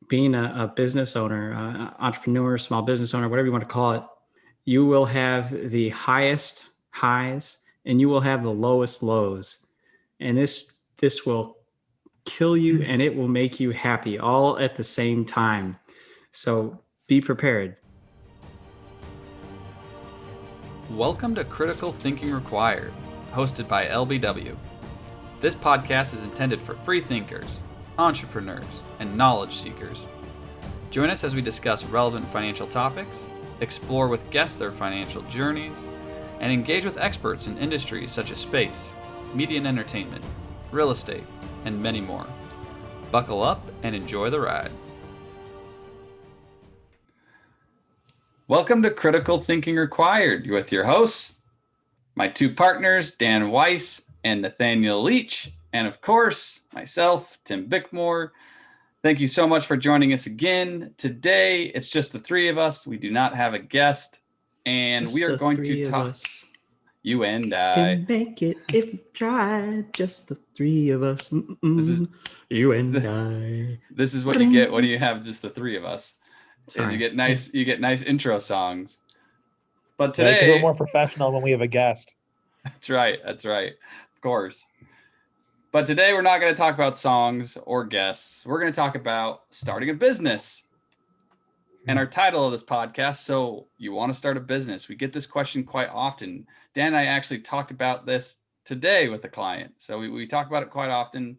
being a business owner, entrepreneur, small business owner, whatever you want to call it, you will have the highest highs and you will have the lowest lows. And this will kill you and it will make you happy all at the same time. So be prepared. Welcome to Critical Thinking Required, hosted by LBW. This podcast is intended for free thinkers, entrepreneurs, and knowledge seekers. Join us as we discuss relevant financial topics, explore with guests their financial journeys, and engage with experts in industries such as space, media and entertainment, real estate, and many more. Buckle up and enjoy the ride. Welcome to Critical Thinking Required. You're with your hosts, my two partners, Dan Weiss and Nathaniel Leach, and of course, myself, Tim Bickmore. Thank you so much for joining us again. Today, it's just the three of us. We do not have a guest, and we are going to talk. You and I can make it if we try. Just the three of us. You and I. This is what you get when you have just the three of us. Sorry. Is you get nice intro songs. But because today we're more professional when we have a guest. That's right. Of course. But today we're not going to talk about songs or guests. We're going to talk about starting a business. And our title of this podcast, So You Want to Start a Business? We get this question quite often. Dan and I actually talked about this today with a client. So we talk about it quite often.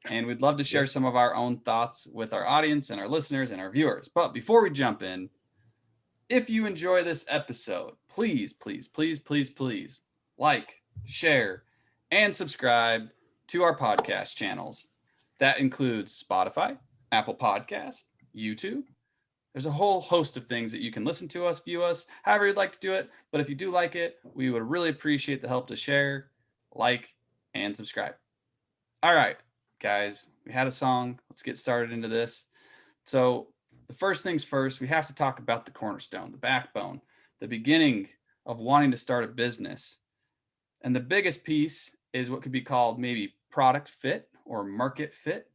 And we'd love to share some of our own thoughts with our audience and our listeners and our viewers. But before we jump in, if you enjoy this episode, please like, share, and subscribe to our podcast channels. That includes Spotify, Apple Podcasts, YouTube. There's a whole host of things that you can listen to us, view us, however you'd like to do it. But if you do like it, we would really appreciate the help to share, like, and subscribe. All right, guys, we had a song. Let's get started into this. So the first things first, we have to talk about the cornerstone, the backbone, the beginning of wanting to start a business. And the biggest piece is what could be called maybe product fit or market fit.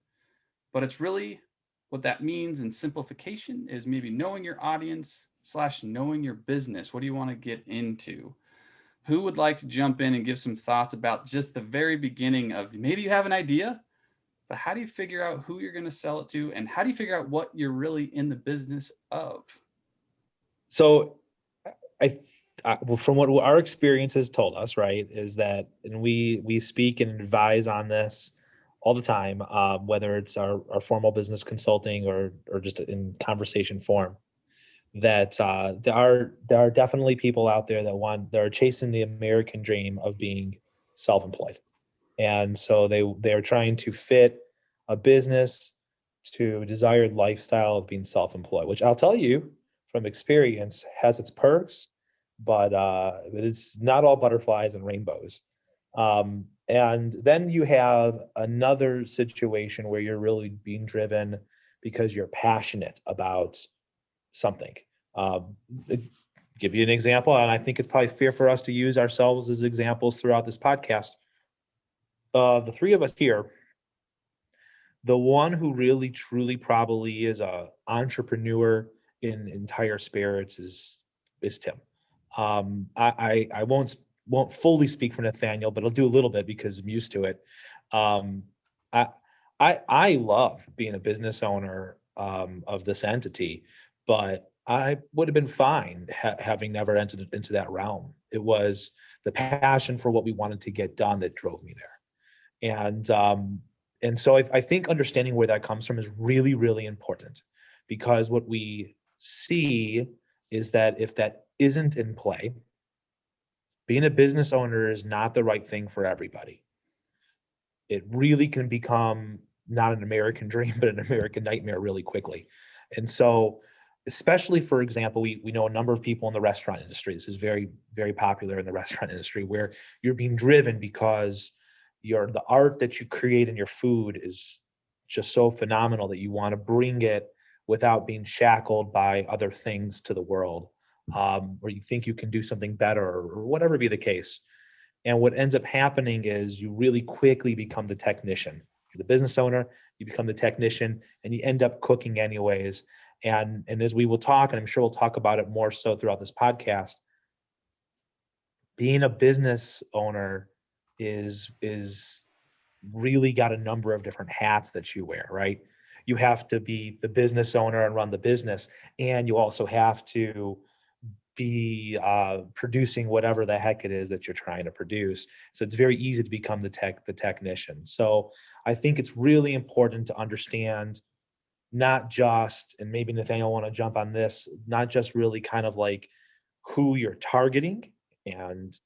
But it's really what that means in simplification is maybe knowing your audience / knowing your business. What do you want to get into? Who would like to jump in and give some thoughts about just the very beginning of maybe you have an idea, but how do you figure out who you're going to sell it to? And how do you figure out what you're really in the business of? So from what our experience has told us, right, is that, and we speak and advise on this all the time, whether it's our formal business consulting or just in conversation form, that there are definitely people out there that are chasing the American dream of being self-employed. And so they're trying to fit a business to a desired lifestyle of being self-employed, which I'll tell you from experience has its perks, but it's not all butterflies and rainbows. And then you have another situation where you're really being driven because you're passionate about something. Give you an example, and I think it's probably fair for us to use ourselves as examples throughout this podcast. The three of us here, the one who really truly probably is a entrepreneur in entire spirits is Tim. I won't fully speak for Nathaniel, but I'll do a little bit because I'm used to it. I love being a business owner of this entity, but I would have been fine having never entered into that realm. It was the passion for what we wanted to get done that drove me there. And so I think understanding where that comes from is really, really important, because what we see is that if that isn't in play, being a business owner is not the right thing for everybody. It really can become not an American dream, but an American nightmare really quickly. And so, especially, for example, we know a number of people in the restaurant industry. This is very, very popular in the restaurant industry, where you're being driven because the art that you create in your food is just so phenomenal that you want to bring it without being shackled by other things to the world, or you think you can do something better, or whatever be the case. And what ends up happening is you really quickly become the technician You're the business owner, you become the technician, and you end up cooking anyways. And as we will talk, and I'm sure we'll talk about it more so throughout this podcast, being a business owner is really got a number of different hats that you wear, right? You have to be the business owner and run the business, and you also have to be producing whatever the heck it is that you're trying to produce. So it's very easy to become the technician. So I think it's really important to understand not just, and maybe Nathaniel want to jump on this, not just really kind of like who you're targeting and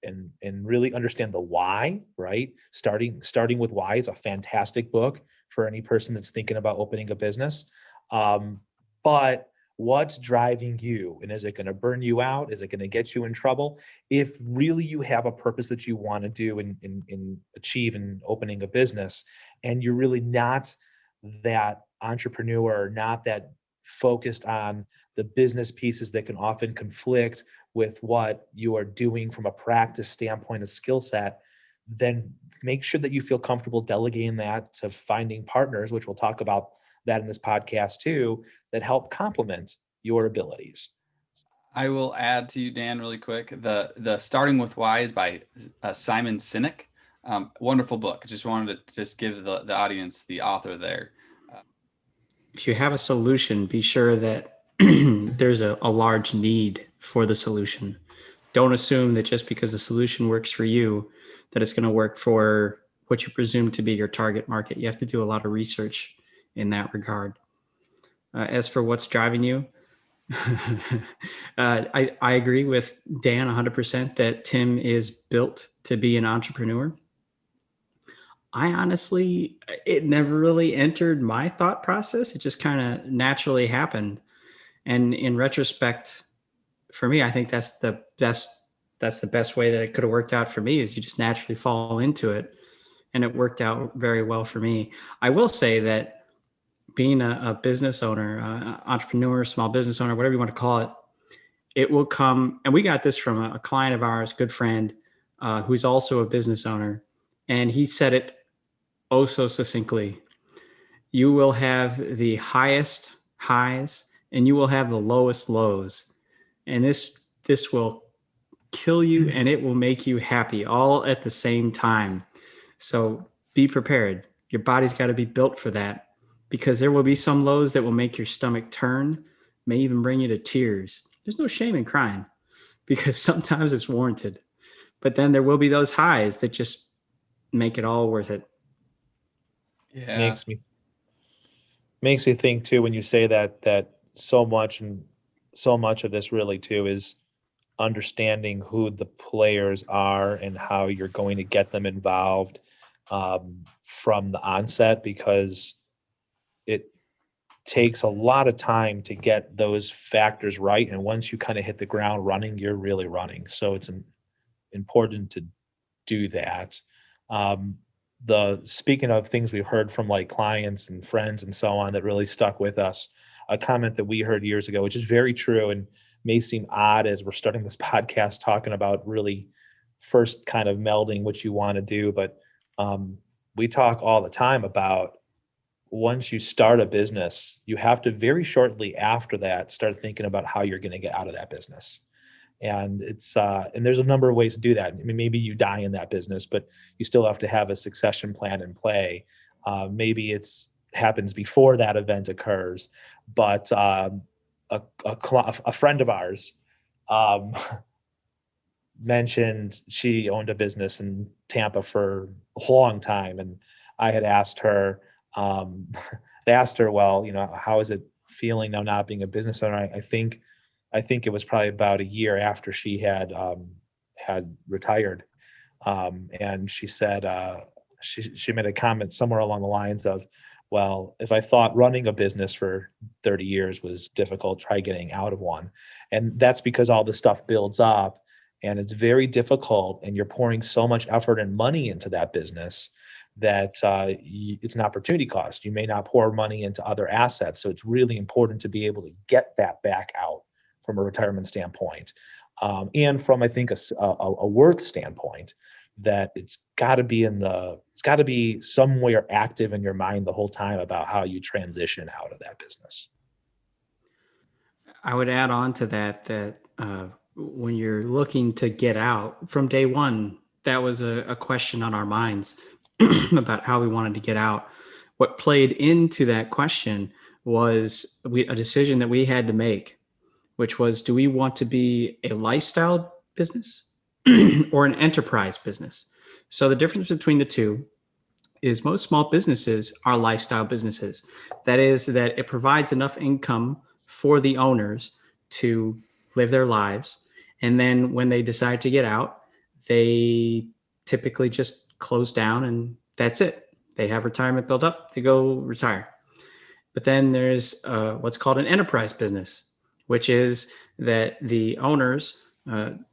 really understand the why, right? Starting with why is a fantastic book for any person that's thinking about opening a business. But what's driving you, and is it going to burn you out? Is it going to get you in trouble? If really you have a purpose that you want to do and achieve in opening a business, and you're really not that entrepreneur, not that focused on the business pieces that can often conflict with what you are doing from a practice standpoint, a skill set, then make sure that you feel comfortable delegating that to finding partners, which we'll talk about that in this podcast too, that help complement your abilities. I will add to you, Dan, really quick. The Starting with Why is by Simon Sinek. Wonderful book. I just wanted to just give the audience the author there. If you have a solution, be sure that there's a large need for the solution. Don't assume that just because the solution works for you, that it's going to work for what you presume to be your target market. You have to do a lot of research in that regard. As for what's driving you, I agree with Dan 100% that Tim is built to be an entrepreneur. I honestly, it never really entered my thought process. It just kind of naturally happened. And in retrospect, for me, I think that's the best way that it could have worked out for me, is you just naturally fall into it. And it worked out very well for me. I will say that being a business owner, entrepreneur, small business owner, whatever you want to call it, it will come. And we got this from a client of ours, good friend, who's also a business owner. And he said it oh so succinctly. You will have the highest highs and you will have the lowest lows. And this will kill you and it will make you happy all at the same time. So be prepared. Your body's got to be built for that, because there will be some lows that will make your stomach turn, may even bring you to tears. There's no shame in crying, because sometimes it's warranted. But then there will be those highs that just make it all worth it. Yeah. Makes me think too, when you say that so much of this really too is understanding who the players are and how you're going to get them involved from the onset, because it takes a lot of time to get those factors right. And once you kind of hit the ground running, you're really running. So it's important to do that. Speaking of things we've heard from like clients and friends and so on that really stuck with us, a comment that we heard years ago, which is very true and may seem odd as we're starting this podcast talking about really first kind of melding what you want to do. But we talk all the time about, once you start a business, you have to very shortly after that start thinking about how you're going to get out of that business. And it's and there's a number of ways to do that. I mean, maybe you die in that business, but you still have to have a succession plan in play. Maybe it's happens before that event occurs. But a friend of ours mentioned she owned a business in Tampa for a long time, and I had asked her, well, how is it feeling now not being a business owner? I think it was probably about a year after she had retired, and she said she made a comment somewhere along the lines of, well, if I thought running a business for 30 years was difficult, try getting out of one. And that's because all this stuff builds up and it's very difficult, and you're pouring so much effort and money into that business that it's an opportunity cost. You may not pour money into other assets. So it's really important to be able to get that back out from a retirement standpoint, and from, I think, a worth standpoint, that it's got to be somewhere active in your mind the whole time about how you transition out of that business. I would add on to that when you're looking to get out from day one, that was a question on our minds about how we wanted to get out. What played into that question was a decision that we had to make, which was, do we want to be a lifestyle business or an enterprise business? So the difference between the two is most small businesses are lifestyle businesses. That is, that it provides enough income for the owners to live their lives. And then when they decide to get out, they typically just close down and that's it. They have retirement built up, they go retire. But then there's what's called an enterprise business, which is that the owners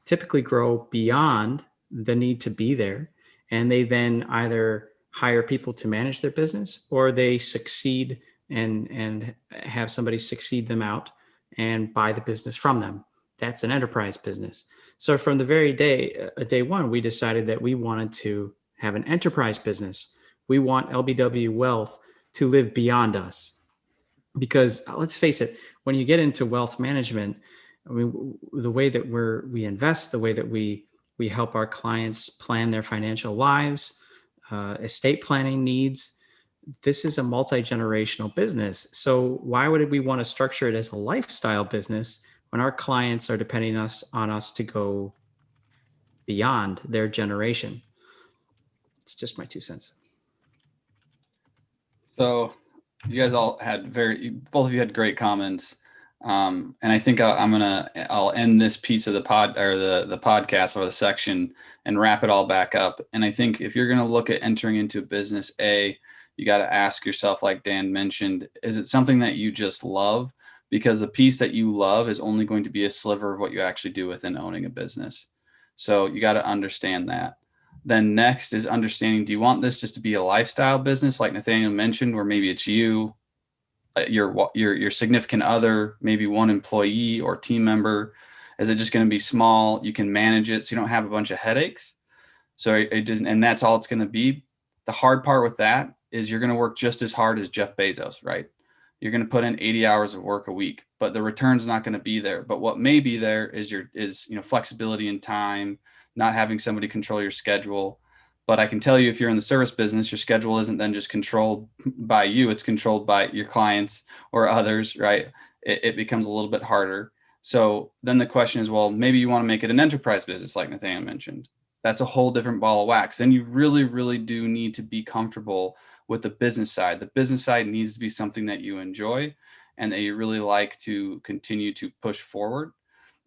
typically grow beyond the need to be there. And they then either hire people to manage their business or they succeed and have somebody succeed them out and buy the business from them. That's an enterprise business. So from the very day one, we decided that we wanted to have an enterprise business. We want LBW Wealth to live beyond us. Because let's face it, when you get into wealth management, I mean, the way that we invest, the way that we help our clients plan their financial lives, estate planning needs, this is a multi-generational business. So why would we want to structure it as a lifestyle business when our clients are depending on us to go beyond their generation? It's just my 2 cents. So you guys all had both of you had great comments. And I think I'll end this piece of the podcast or the section and wrap it all back up. And I think if you're going to look at entering into business, you got to ask yourself, like Dan mentioned, is it something that you just love? Because the piece that you love is only going to be a sliver of what you actually do within owning a business. So you got to understand that. Then next is understanding, do you want this just to be a lifestyle business like Nathaniel mentioned, where maybe it's you, your significant other, maybe one employee or team member? Is it just going to be small? You can manage it so you don't have a bunch of headaches. So it doesn't, and that's all it's going to be. The hard part with that is you're going to work just as hard as Jeff Bezos, right? You're going to put in 80 hours of work a week, but the return's not going to be there. But what may be there is flexibility in time, not having somebody control your schedule. But I can tell you, if you're in the service business, your schedule isn't then just controlled by you, it's controlled by your clients or others, right? It becomes a little bit harder. So then the question is, well, maybe you want to make it an enterprise business like Nathaniel mentioned. That's a whole different ball of wax. Then you really, really do need to be comfortable with the business side. The business side needs to be something that you enjoy and that you really like to continue to push forward.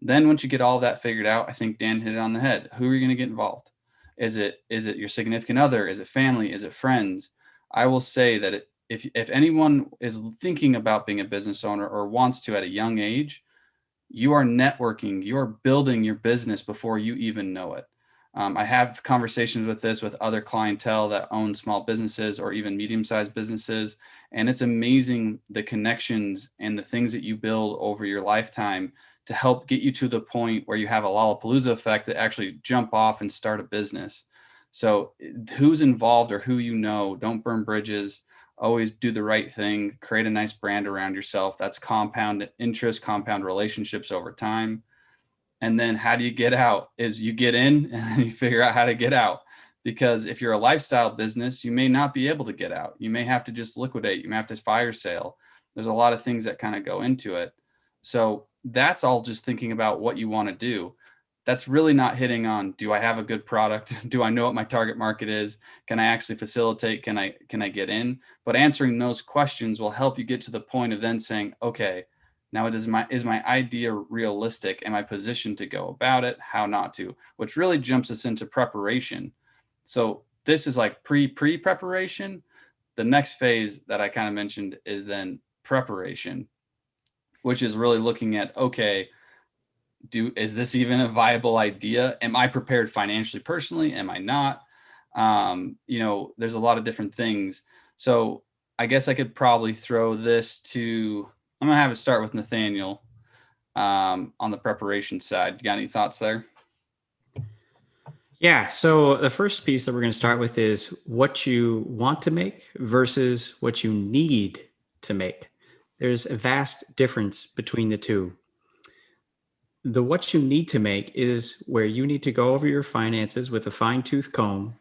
Then once you get all that figured out, I think Dan hit it on the head. Who are you going to get involved? Is it your significant other? Is it family? Is it friends? I will say that if anyone is thinking about being a business owner or wants to at a young age, you are networking, you are building your business before you even know it. I have conversations with other clientele that own small businesses or even medium-sized businesses. And it's amazing the connections and the things that you build over your lifetime to help get you to the point where you have a Lollapalooza effect to actually jump off and start a business. So who's involved or who you know, don't burn bridges, always do the right thing, create a nice brand around yourself. That's compound interest, compound relationships over time. And then how do you get out? Is you get in and then you figure out how to get out. Because if you're a lifestyle business, you may not be able to get out. You may have to just liquidate. You may have to fire sale. There's a lot of things that kind of go into it. So that's all just thinking about what you want to do. That's really not hitting on, do I have a good product? Do I know what my target market is? Can I actually facilitate? Can I get in? But answering those questions will help you get to the point of then saying, okay, now is my idea realistic? Am I positioned to go about it? How not to? Which really jumps us into preparation. So this is like pre-preparation. The next phase that I kind of mentioned is then preparation, which is really looking at, okay, is this even a viable idea? Am I prepared financially, personally? Am I not? There's a lot of different things. So I guess I could probably throw this to, I'm going to have it start with Nathaniel on the preparation side. You got any thoughts there? Yeah. So the first piece that we're going to start with is what you want to make versus what you need to make. There's a vast difference between the two. The what you need to make is where you need to go over your finances with a fine tooth comb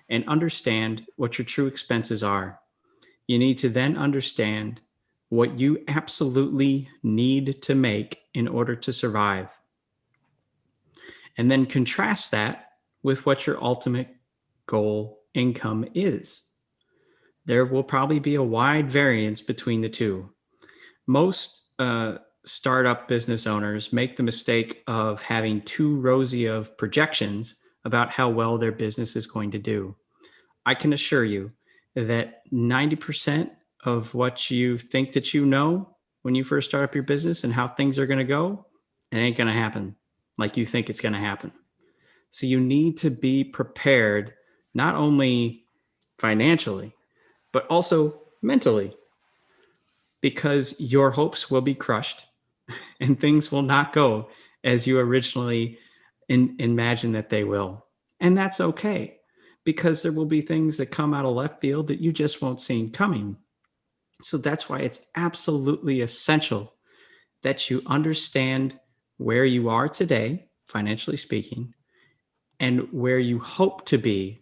and understand what your true expenses are. You need to then understand what you absolutely need to make in order to survive. And then contrast that with what your ultimate goal income is. There will probably be a wide variance between the two. Most startup business owners make the mistake of having too rosy of projections about how well their business is going to do. I can assure you that 90% of what you think that you know when you first start up your business and how things are going to go, it ain't going to happen like you think it's going to happen. So you need to be prepared, not only financially, but also mentally, because your hopes will be crushed and things will not go as you originally imagine that they will. And that's okay, because there will be things that come out of left field that you just won't see coming. So that's why it's absolutely essential that you understand where you are today, financially speaking, and where you hope to be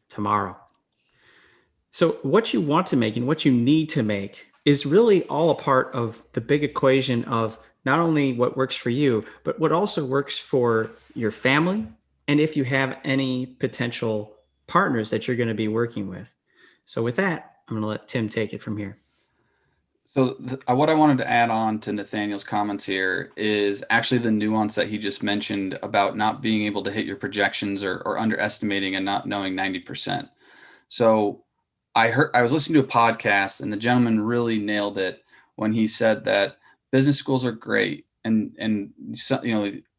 tomorrow. So, what you want to make and what you need to make is really all a part of the big equation of not only what works for you, but what also works for your family. And if you have any potential partners that you're going to be working with. So, with that, I'm going to let Tim take it from here. So what I wanted to add on to Nathaniel's comments here is actually the nuance that he just mentioned about not being able to hit your projections or underestimating and not knowing 90%. So I was listening to a podcast and the gentleman really nailed it when he said that business schools are great. And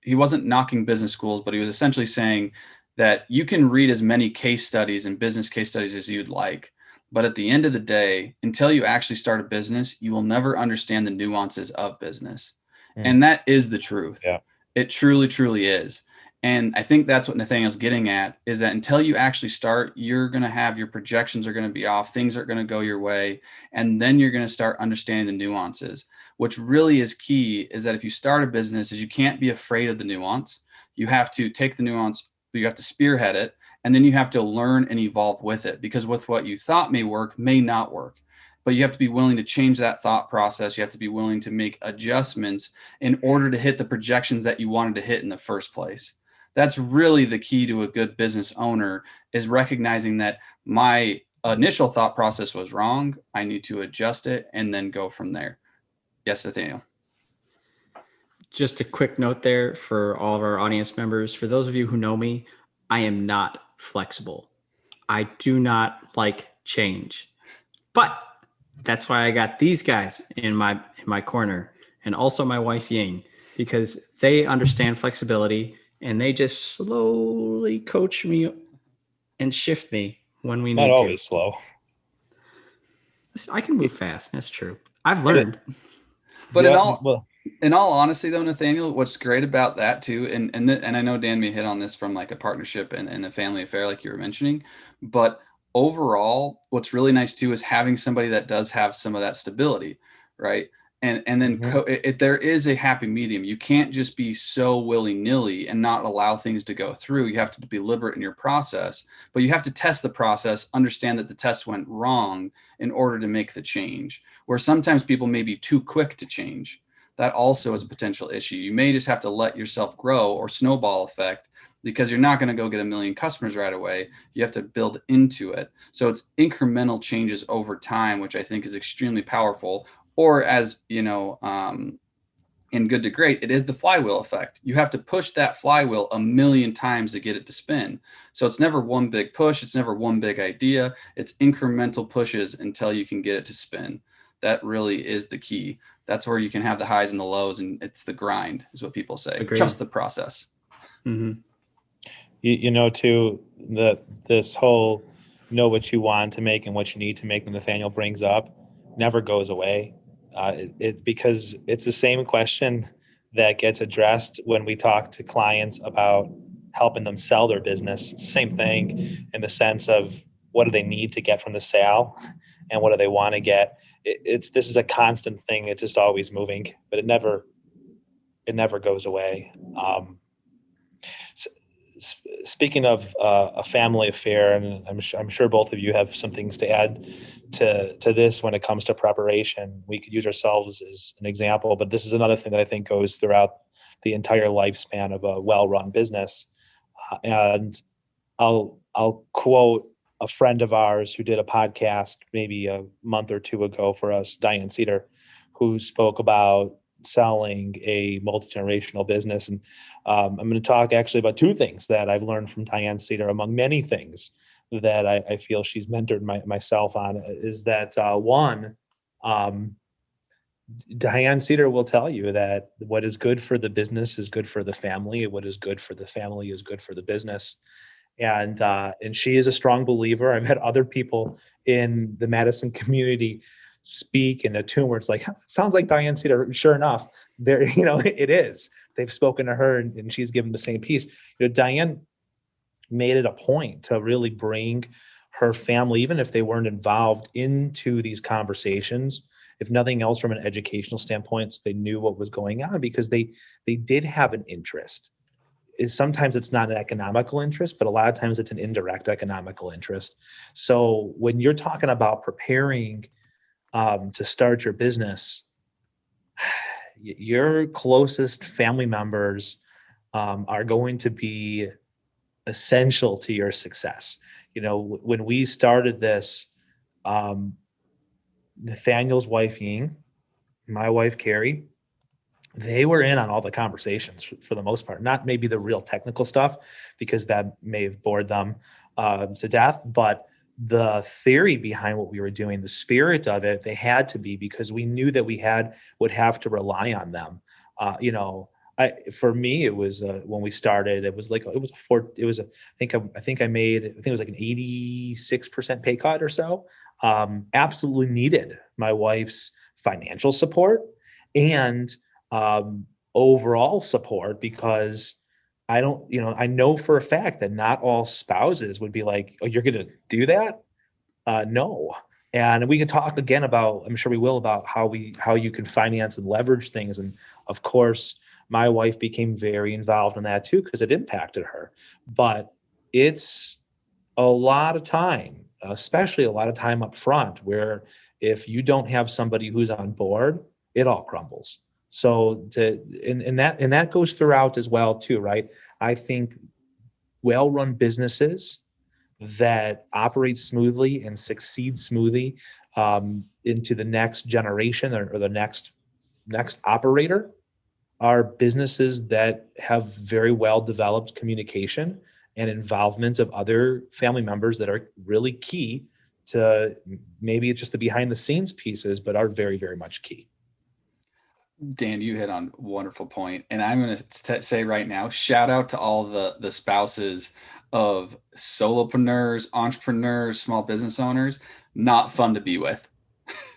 he wasn't knocking business schools, but he was essentially saying that you can read as many case studies and business case studies as you'd like. But at the end of the day, until you actually start a business, you will never understand the nuances of business. And that is the truth. Yeah. It truly, truly is. And I think that's what Nathaniel's getting at, is that until you actually start, you're going to have your projections are going to be off. Things aren't going to go your way. And then you're going to start understanding the nuances. Which really is key is that if you start a business, is you can't be afraid of the nuance. You have to take the nuance, you have to spearhead it. And then you have to learn and evolve with it, because with what you thought may work may not work. But you have to be willing to change that thought process. You have to be willing to make adjustments in order to hit the projections that you wanted to hit in the first place. That's really the key to a good business owner, is recognizing that my initial thought process was wrong. I need to adjust it and then go from there. Yes, Nathaniel. Just a quick note there for all of our audience members. For those of you who know me, I am not flexible. I do not like change. But that's why I got these guys in my corner, and also my wife Ying, because they understand flexibility and they just slowly coach me and shift me when we Not need to. always slow. I can move fast. That's true. I've learned. But Yeah, in all honesty, though, Nathaniel, what's great about that too, and I know Dan may hit on this from like a partnership and a family affair, like you were mentioning, but overall, what's really nice too is having somebody that does have some of that stability, right? And then there is a happy medium. You can't just be so willy-nilly and not allow things to go through. You have to be deliberate in your process, but you have to test the process, understand that the test went wrong in order to make the change. Where sometimes people may be too quick to change. That also is a potential issue. You may just have to let yourself grow, or snowball effect, because you're not going to go get 1 million customers right away. You have to build into it. So it's incremental changes over time, which I think is extremely powerful. Or as you know, in Good to Great, it is the flywheel effect. You have to push that flywheel 1 million times to get it to spin. So it's never one big push. It's never one big idea. It's incremental pushes until you can get it to spin. That really is the key. That's where you can have the highs and the lows, and it's the grind, is what people say. Agreed. Trust the process. Mm-hmm. You know, too, this whole know what you want to make and what you need to make that Nathaniel brings up never goes away. Because it's the same question that gets addressed when we talk to clients about helping them sell their business. Same thing in the sense of what do they need to get from the sale and what do they want to get. This is a constant thing. It's just always moving, but it never goes away. Speaking of a family affair, and I'm sure both of you have some things to add to this when it comes to preparation. We could use ourselves as an example, but this is another thing that I think goes throughout the entire lifespan of a well-run business. And I'll quote a friend of ours who did a podcast maybe a month or two ago for us, Diane Cedar, who spoke about selling a multi-generational business. And I'm going to talk actually about two things that I've learned from Diane Cedar, among many things that I feel she's mentored myself on, is that one, Diane Cedar will tell you that what is good for the business is good for the family. What is good for the family is good for the business. And she is a strong believer. I've had other people in the Madison community speak in a tune where it's like, sounds like Diane Cedar. Sure enough, there, it is. They've spoken to her and she's given the same piece. Diane made it a point to really bring her family, even if they weren't involved, into these conversations. If nothing else, from an educational standpoint, so they knew what was going on, because they did have an interest. Sometimes it's not an economical interest, but a lot of times it's an indirect economical interest. So when you're talking about preparing to start your business, your closest family members are going to be essential to your success. When we started this, Nathaniel's wife, Ying, my wife, Carrie, they were in on all the conversations for the most part. Not maybe the real technical stuff, because that may have bored them to death, but the theory behind what we were doing, the spirit of it, they had to be, because we knew that we would have to rely on them. For me, it was when we started, it was like I think it was like an 86% pay cut or so. Absolutely needed my wife's financial support and overall support, because I know for a fact that not all spouses would be like, oh, you're going to do that? No. And we can talk again about, I'm sure we will, about how you can finance and leverage things. And of course, my wife became very involved in that too, because it impacted her. But it's a lot of time, especially a lot of time up front, where if you don't have somebody who's on board, it all crumbles. So that goes throughout as well too, right? I think well-run businesses that operate smoothly and succeed smoothly into the next generation or the next operator are businesses that have very well developed communication and involvement of other family members that are really key to, maybe it's just the behind the scenes pieces, but are very, very much key. Dan, you hit on a wonderful point. And I'm going to say right now, shout out to all the spouses of solopreneurs, entrepreneurs, small business owners. Not fun to be with.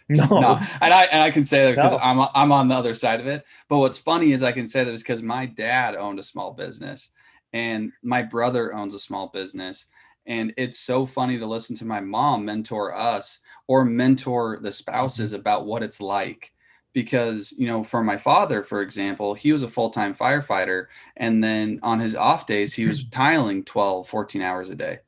No. And I can say that because No. I'm on the other side of it. But what's funny is I can say that it's because my dad owned a small business and my brother owns a small business. And it's so funny to listen to my mom mentor us or mentor the spouses about what it's like. Because, for my father, for example, he was a full-time firefighter. And then on his off days, he was tiling 12, 14 hours a day.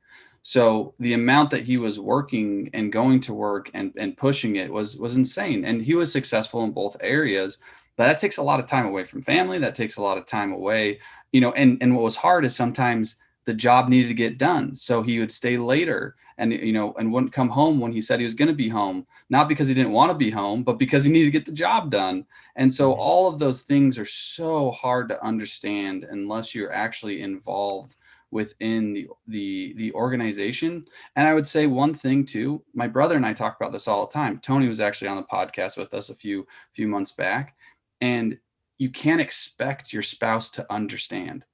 So the amount that he was working and going to work and pushing it was insane. And he was successful in both areas, but that takes a lot of time away from family. That takes a lot of time away, and what was hard is sometimes the job needed to get done. So he would stay later and wouldn't come home when he said he was going to be home, not because he didn't want to be home, but because he needed to get the job done. And so all of those things are so hard to understand unless you're actually involved within the organization. And I would say one thing too, my brother and I talk about this all the time. Tony was actually on the podcast with us a few months back, and you can't expect your spouse to understand.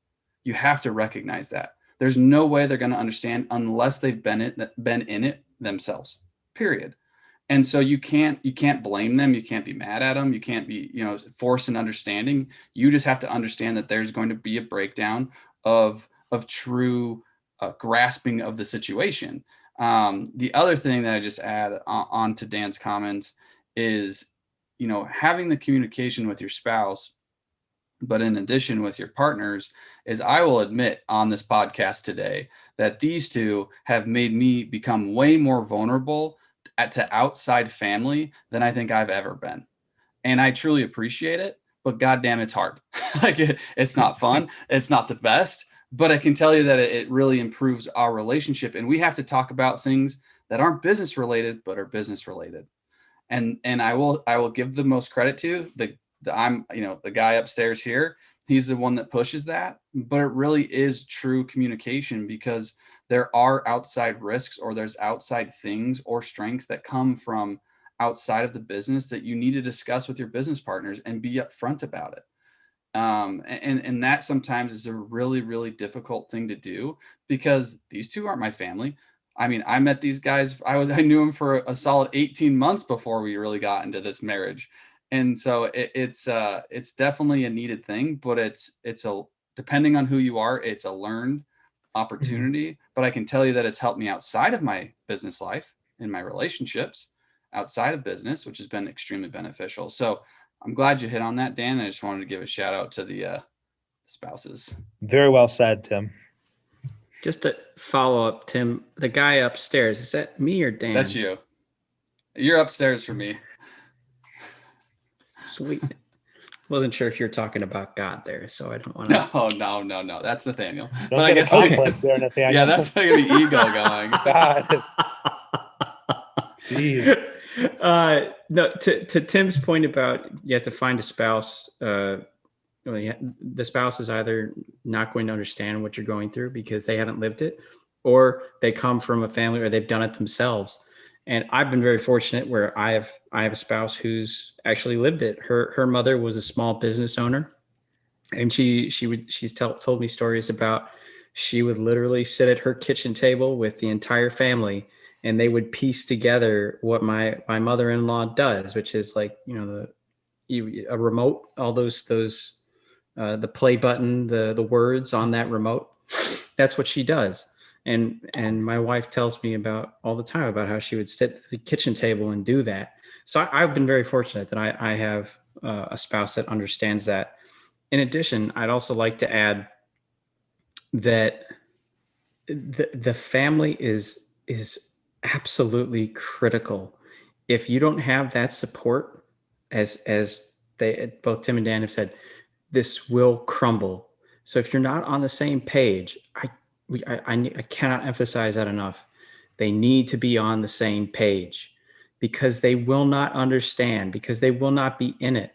You have to recognize that. There's no way they're going to understand unless they've been in it themselves, period. And so you can't blame them. You can't be mad at them. You can't be, force an understanding. You just have to understand that there's going to be a breakdown of of true grasping of the situation. The other thing that I just add on to Dan's comments is, having the communication with your spouse, but in addition with your partners, is I will admit on this podcast today that these two have made me become way more vulnerable to outside family than I think I've ever been. And I truly appreciate it, but goddamn, it's hard. Like it's not fun. It's not the best, but I can tell you that it really improves our relationship. And we have to talk about things that aren't business related, but are business related. And I will give the most credit to the guy upstairs here. He's the one that pushes that, but it really is true communication, because there are outside risks, or there's outside things or strengths that come from outside of the business that you need to discuss with your business partners and be upfront about it. And that sometimes is a really, really difficult thing to do, because these two aren't my family. I mean, I met these guys. I knew them for a solid 18 months before we really got into this marriage. And so it's definitely a needed thing, but it's depending on who you are, it's a learned opportunity. But I can tell you that it's helped me outside of my business life, in my relationships outside of business, which has been extremely beneficial. So I'm glad you hit on that, Dan. I just wanted to give a shout out to the spouses. Very well said, Tim. Just to follow up, Tim, the guy upstairs, is that me or Dan? That's you. You're upstairs for me. Sweet. Wasn't sure if you're talking about God there, so I don't want to. No. That's Nathaniel. Don't But I guess there, Nathaniel. Yeah, that's gonna be ego going. God. Jeez. No, to Tim's point about you have to find a spouse. The spouse is either not going to understand what you're going through because they haven't lived it, or they come from a family or they've done it themselves. And I've been very fortunate where I have a spouse who's actually lived it. Her mother was a small business owner, and she's told me stories about she would literally sit at her kitchen table with the entire family, and they would piece together what my mother-in-law does, which is like, a remote, all those the play button, the words on that remote. That's what she does. And my wife tells me about all the time about how she would sit at the kitchen table and do that. So I've been very fortunate that I have a spouse that understands that. In addition, I'd also like to add that the family is absolutely critical. If you don't have that support, as they both Tim and Dan have said, this will crumble. So if you're not on the same page, I cannot emphasize that enough. They need to be on the same page, because they will not understand, because they will not be in it.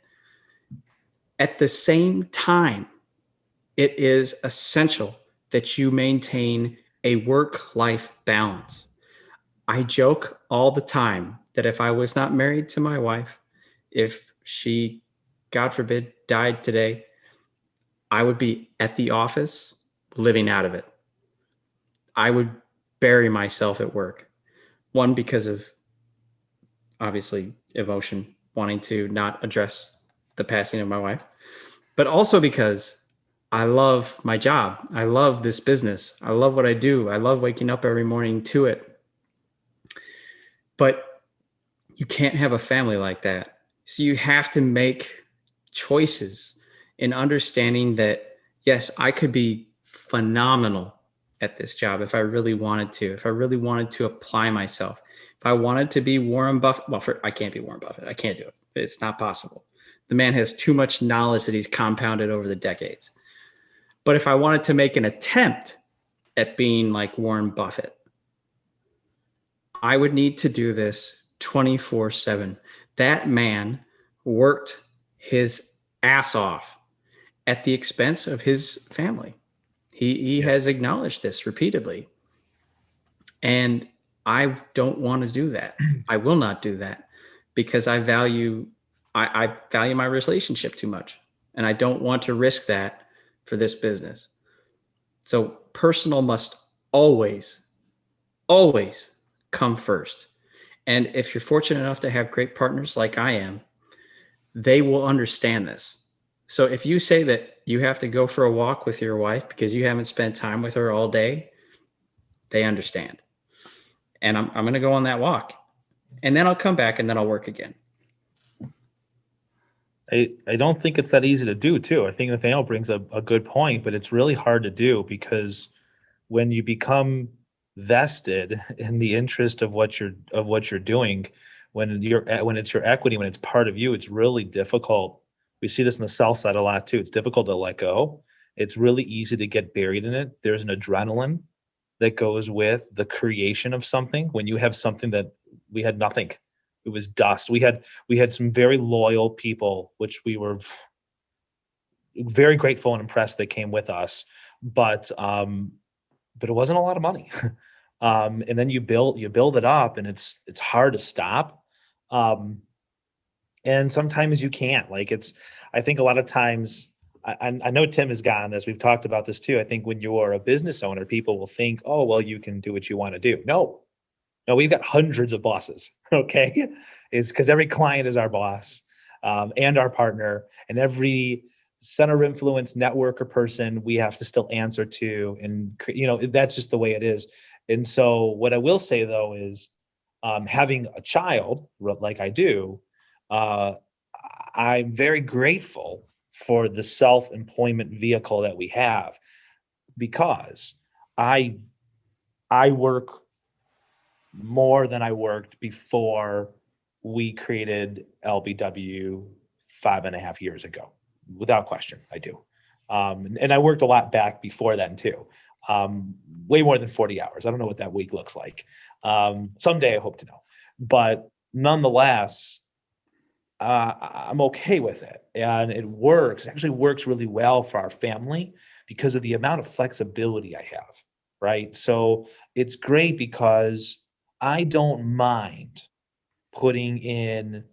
At the same time, it is essential that you maintain a work-life balance. I joke all the time that if I was not married to my wife, if she, God forbid, died today, I would be at the office living out of it. I would bury myself at work. One, because of obviously emotion, wanting to not address the passing of my wife, but also because I love my job. I love this business. I love what I do. I love waking up every morning to it. But you can't have a family like that. So you have to make choices in understanding that, yes, I could be phenomenal at this job if I really wanted to, if I really wanted to apply myself. If I wanted to be Warren Buffett, I can't be Warren Buffett. I can't do it. It's not possible. The man has too much knowledge that he's compounded over the decades. But if I wanted to make an attempt at being like Warren Buffett, I would need to do this 24/7. That man worked his ass off at the expense of his family. He has acknowledged this repeatedly. And I don't want to do that. I will not do that, because I value my relationship too much. And I don't want to risk that for this business. So personal must always come first. And if you're fortunate enough to have great partners like I am, they will understand this. So if you say that you have to go for a walk with your wife because you haven't spent time with her all day, they understand. And I'm going to go on that walk, and then I'll come back and then I'll work again. I don't think it's that easy to do too. I think Nathaniel brings a good point, but it's really hard to do because when you become vested in the interest of what you're doing, when it's your equity, when it's part of you, it's really difficult. We see this in the sell side a lot too. It's difficult to let go. It's really easy to get buried in it. There's an adrenaline that goes with the creation of something. When you have something that we had nothing, it was dust. We had some very loyal people, which we were very grateful and impressed that came with us, but it wasn't a lot of money. And then you build it up, and it's hard to stop. Um, and sometimes you can't. Like I think a lot of times, I know Tim has gotten this. We've talked about this too. I think when you're a business owner, people will think, oh, well, you can do what you want to do. No, we've got hundreds of bosses. Okay, it's because every client is our boss, and our partner, and every center of influence network or person we have to still answer to, and that's just the way it is. And so what I will say though is, having a child like I do, uh, I'm very grateful for the self-employment vehicle that we have, because I I work more than I worked before we created LBW 5.5 years ago. Without question, I do. And I worked a lot back before then too. Way more than 40 hours. I don't know what that week looks like. Someday I hope to know. But nonetheless, I'm okay with it. And it works. It actually works really well for our family because of the amount of flexibility I have, right? So it's great because I don't mind putting in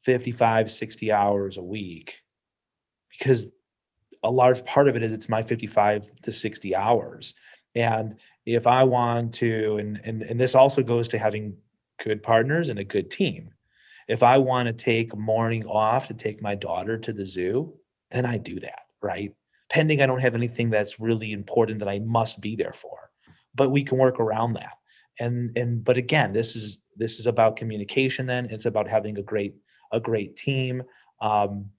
55, 60 hours a week, because a large part of it is it's my 55 to 60 hours. And if I want to, and this also goes to having good partners and a good team. If I want to take a morning off to take my daughter to the zoo, then I do that, right? Pending I don't have anything that's really important that I must be there for. But we can work around that. But again, this is about communication then. It's about having a great team. Um,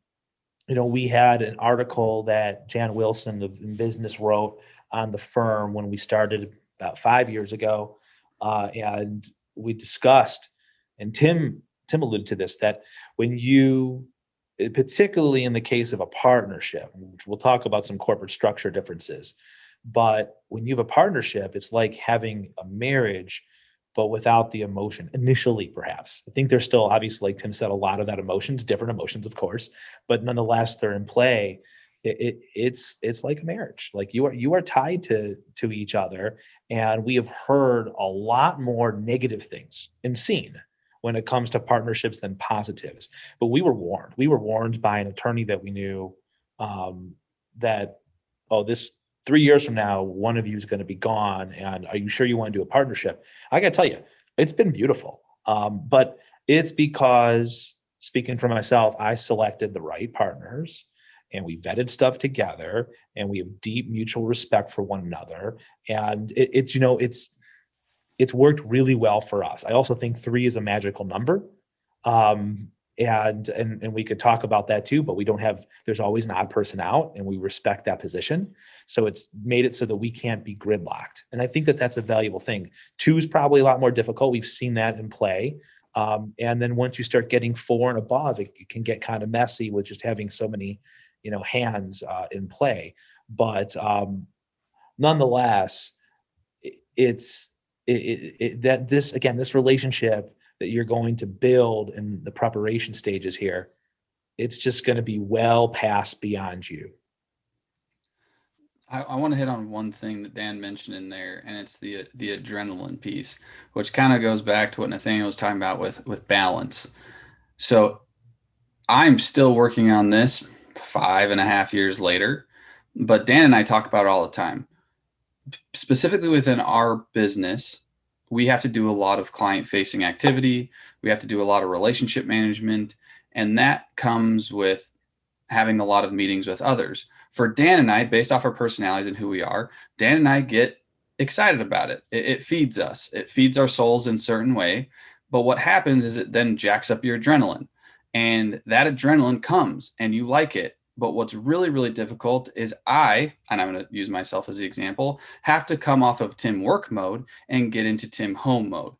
we had an article that Jan Wilson in business wrote on the firm when we started about 5 years ago, and we discussed, and Tim alluded to this, that when you, particularly in the case of a partnership, which we'll talk about some corporate structure differences, but when you have a partnership, it's like having a marriage, but without the emotion initially, perhaps. I think there's still, obviously, like Tim said, a lot of that emotions, different emotions, of course, but nonetheless, they're in play. It's like a marriage. Like you are tied to each other, and we have heard a lot more negative things and seen when it comes to partnerships than positives. But we were warned. We were warned by an attorney that we knew, that, oh, this 3 years from now, one of you is going to be gone. And are you sure you want to do a partnership? I got to tell you, it's been beautiful. But it's because, speaking for myself, I selected the right partners, and we vetted stuff together, and we have deep mutual respect for one another. And it's worked really well for us. I also think three is a magical number. And we could talk about that too, but there's always an odd person out, and we respect that position. So it's made it so that we can't be gridlocked. And I think that that's a valuable thing. Two is probably a lot more difficult. We've seen that in play. And then once you start getting four and above, it can get kind of messy with just having so many, hands in play. But nonetheless, this relationship that you're going to build in the preparation stages here, it's just going to be well past beyond you. I want to hit on one thing that Dan mentioned in there, and it's the adrenaline piece, which kind of goes back to what Nathaniel was talking about with balance. So I'm still working on this 5.5 years later, but Dan and I talk about it all the time. Specifically within our business, we have to do a lot of client-facing activity. We have to do a lot of relationship management, and that comes with having a lot of meetings with others. For Dan and I, based off our personalities and who we are, Dan and I get excited about it. It feeds us. It feeds our souls in a certain way. But what happens is it then jacks up your adrenaline. And that adrenaline comes and you like it. But what's really, really difficult is and I'm going to use myself as the example, have to come off of Tim work mode and get into Tim home mode.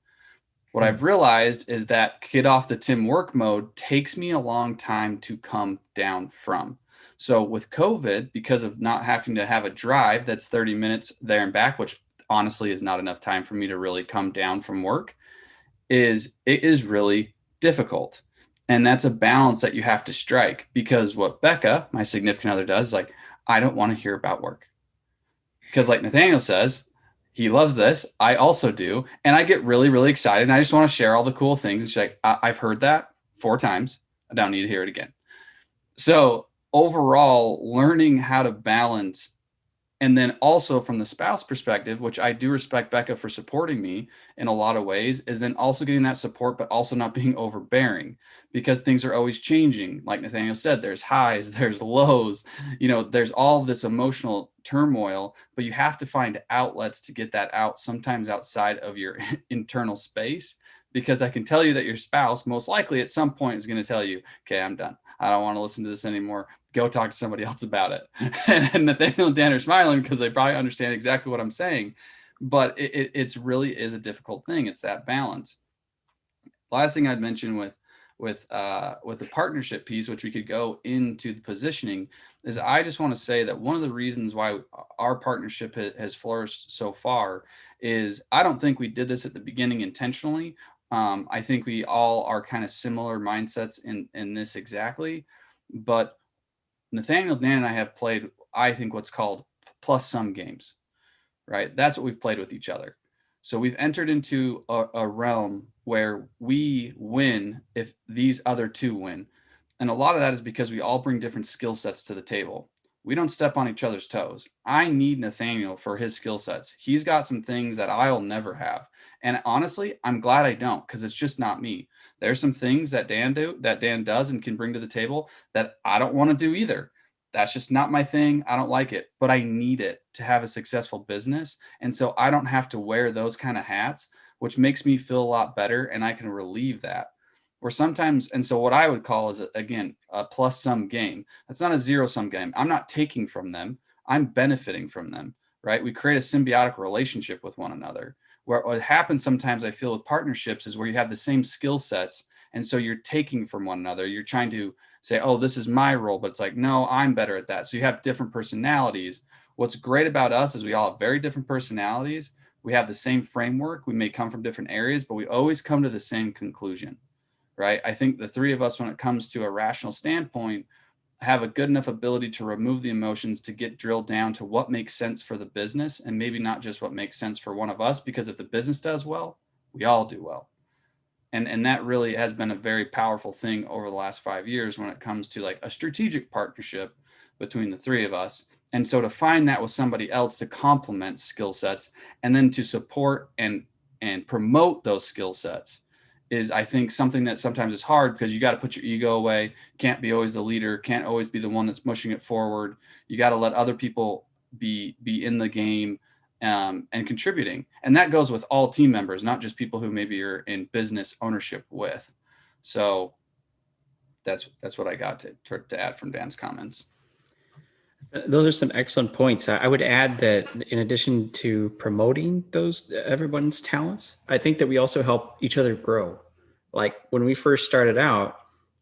What I've realized is that get off the Tim work mode takes me a long time to come down from. So with COVID, because of not having to have a drive that's 30 minutes there and back, which honestly is not enough time for me to really come down from work, it is really difficult. And that's a balance that you have to strike, because what Becca, my significant other, does is like, I don't want to hear about work. Because like Nathaniel says, he loves this. I also do. And I get really, really excited. And I just want to share all the cool things. And she's like, I've heard that 4 times. I don't need to hear it again. So overall, learning how to balance. And then also from the spouse perspective, which I do respect Becca for supporting me in a lot of ways, is then also getting that support, but also not being overbearing, because things are always changing. Like Nathaniel said, there's highs, there's lows, there's all this emotional turmoil, but you have to find outlets to get that out, sometimes outside of your internal space. Because I can tell you that your spouse most likely at some point is going to tell you, okay, I'm done. I don't want to listen to this anymore. Go talk to somebody else about it. And Nathaniel and Dan are smiling because they probably understand exactly what I'm saying. But it's really is a difficult thing. It's that balance. Last thing I'd mention with the partnership piece, which we could go into the positioning, is I just want to say that one of the reasons why our partnership has flourished so far is I don't think we did this at the beginning intentionally. I think we all are kind of similar mindsets in this exactly, but Nathaniel, Dan, and I have played, I think, what's called plus sum games, right? That's what we've played with each other. So we've entered into a realm where we win if these other two win. And a lot of that is because we all bring different skill sets to the table. We don't step on each other's toes. I need Nathaniel for his skill sets. He's got some things that I'll never have. And honestly, I'm glad I don't, because it's just not me. There's some things that Dan does and can bring to the table that I don't want to do either. That's just not my thing. I don't like it, but I need it to have a successful business. And so I don't have to wear those kind of hats, which makes me feel a lot better. And I can relieve that. Or sometimes, and so what I would call is, again, a plus sum game. That's not a zero sum game. I'm not taking from them. I'm benefiting from them, right? We create a symbiotic relationship with one another. Where what happens sometimes, I feel, with partnerships is where you have the same skill sets. And so you're taking from one another. You're trying to say, oh, this is my role, but it's like, no, I'm better at that. So you have different personalities. What's great about us is we all have very different personalities. We have the same framework. We may come from different areas, but we always come to the same conclusion, right? I think the three of us, when it comes to a rational standpoint, have a good enough ability to remove the emotions to get drilled down to what makes sense for the business, and maybe not just what makes sense for one of us, because if the business does well, we all do well. And that really has been a very powerful thing over the last 5 years when it comes to like a strategic partnership between the three of us. And so to find that with somebody else to complement skill sets and then to support and promote those skill sets is, I think, something that sometimes is hard, because you got to put your ego away. Can't be always the leader, can't always be the one that's pushing it forward. You got to let other people be in the game and contributing. And that goes with all team members, not just people who maybe you're in business ownership with. So that's what I got to add from Dan's comments. Those are some excellent points. I would add that in addition to promoting everyone's talents, I think that we also help each other grow. Like when we first started out,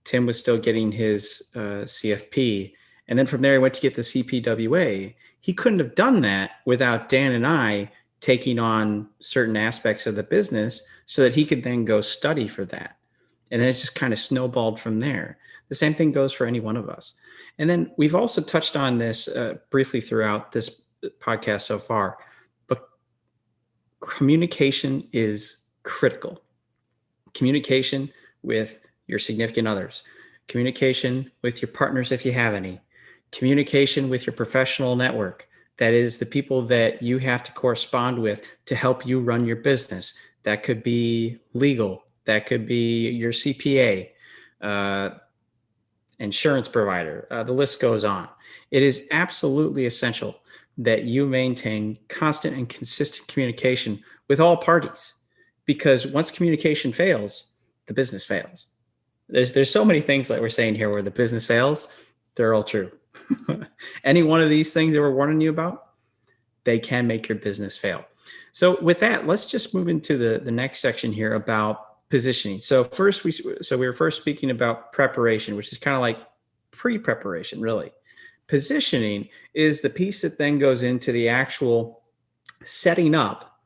Tim was still getting his CFP. And then from there, he went to get the CPWA. He couldn't have done that without Dan and I taking on certain aspects of the business so that he could then go study for that. And then it just kind of snowballed from there. The same thing goes for any one of us. And then we've also touched on this briefly throughout this podcast so far, but communication is critical. Communication with your significant others, communication with your partners if you have any, communication with your professional network. That is the people that you have to correspond with to help you run your business. That could be legal. That could be your CPA. insurance provider, the list goes on. It is absolutely essential that you maintain constant and consistent communication with all parties, because once communication fails, the business fails. There's so many things that we're saying here where the business fails. They're all true. Any one of these things that we're warning you about, they can make your business fail. So with that, let's just move into the next section here about positioning. So we were first speaking about preparation, which is kind of like pre-preparation, really. Positioning is the piece that then goes into the actual setting up.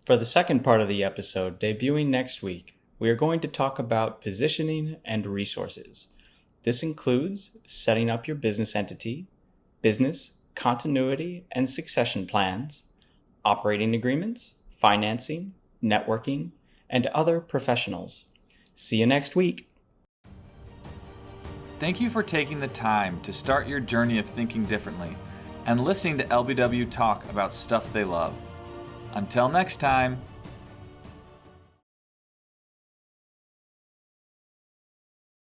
For the second part of the episode, debuting next week, we are going to talk about positioning and resources. This includes setting up your business entity, business continuity and succession plans, operating agreements, financing, networking, and other professionals. See you next week. Thank you for taking the time to start your journey of thinking differently and listening to LBW talk about stuff they love. Until next time.